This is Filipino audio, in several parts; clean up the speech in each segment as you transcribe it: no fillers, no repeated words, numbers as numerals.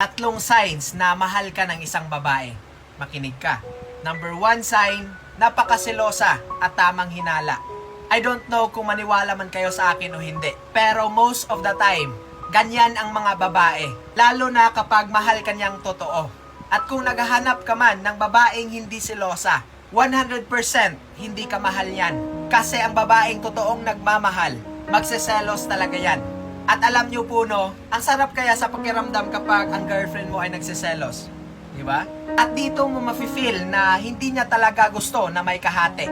Tatlong signs na mahal ka ng isang babae. Makinig ka. Number 1 sign, napakaselosa at tamang hinala. I don't know kung maniwala man kayo sa akin o hindi. Pero most of the time, ganyan ang mga babae. Lalo na kapag mahal ka niyang totoo. At kung naghahanap ka man ng babaeng hindi selosa, 100% hindi ka mahal yan. Kasi ang babaeng totoong nagmamahal, magseselos talaga yan. At alam nyo po no, ang sarap kaya sa pakiramdam kapag ang girlfriend mo ay nagseselos. Di ba? At dito mo mafe-feel na hindi niya talaga gusto na may kahati.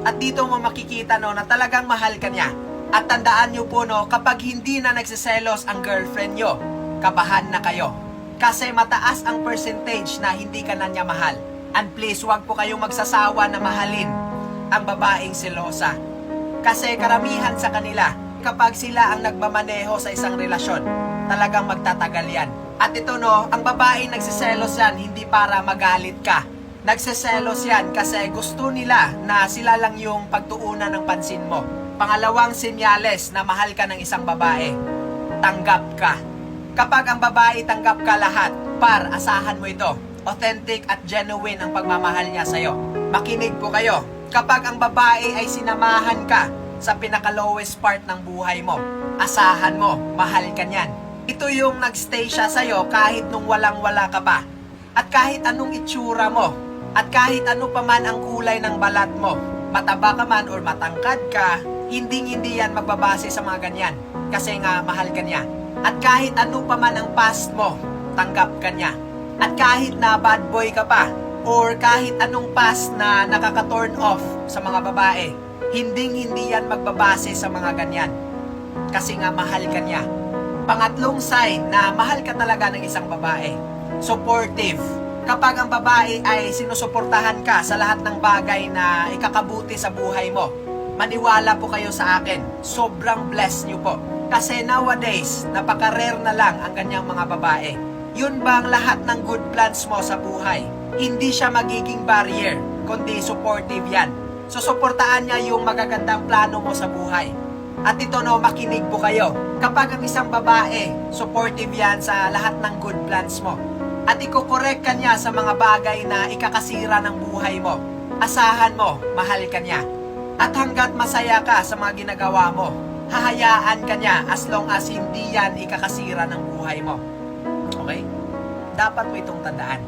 At dito mo makikita no, na talagang mahal ka niya. At tandaan nyo po no, kapag hindi na nagseselos ang girlfriend nyo, kabahan na kayo. Kasi mataas ang percentage na hindi ka na niya mahal. And please, wag po kayong magsasawa na mahalin ang babaeng selosa. Kasi karamihan sa kanila, kapag sila ang nagmamaneho sa isang relasyon, talagang magtatagal yan. At ito no, ang babaeng nagsiselos yan, hindi para magalit ka. Nagsiselos yan kasi gusto nila na sila lang yung pagtuunan ng pansin mo. Pangalawang senyales na mahal ka ng isang babae, tanggap ka. Kapag ang babae tanggap ka lahat, asahan mo ito. Authentic at genuine ang pagmamahal niya sa'yo. Makinig po kayo. Kapag ang babae ay sinamahan ka sa pinaka-lowest part ng buhay mo, asahan mo, mahal ka niyan. Ito yung nagstay siya sa'yo kahit nung walang-wala ka pa. At kahit anong itsura mo, at kahit ano pa man ang kulay ng balat mo, mataba ka man or matangkad ka, hindi yan magbabase sa mga ganyan. Kasi nga, mahal ka niya. At kahit ano pa man ang past mo, tanggap ka niya. At kahit na bad boy ka pa, or kahit anong past na nakaka-turn off sa mga babae, hindi yan magbabase sa mga ganyan. Kasi nga mahal ka niya. Pangatlong sign na mahal ka talaga ng isang babae, supportive. Kapag ang babae ay sinusuportahan ka sa lahat ng bagay na ikakabuti sa buhay mo, maniwala po kayo sa akin, sobrang blessed nyo po. Kasi nowadays, napaka-rare na lang ang ganyang mga babae. Yun ba ang lahat ng good plans mo sa buhay? Hindi siya magiging barrier, kundi supportive yan. So, suportaan niya yung magagandang plano mo sa buhay. At ito no, makinig po kayo. Kapag ang isang babae, supportive yan sa lahat ng good plans mo. At iko-correct ka niya sa mga bagay na ikakasira ng buhay mo. Asahan mo, mahal ka niya. At hanggat masaya ka sa mga ginagawa mo, hahayaan ka niya as long as hindi yan ikakasira ng buhay mo. Okay? Dapat mo itong tandaan.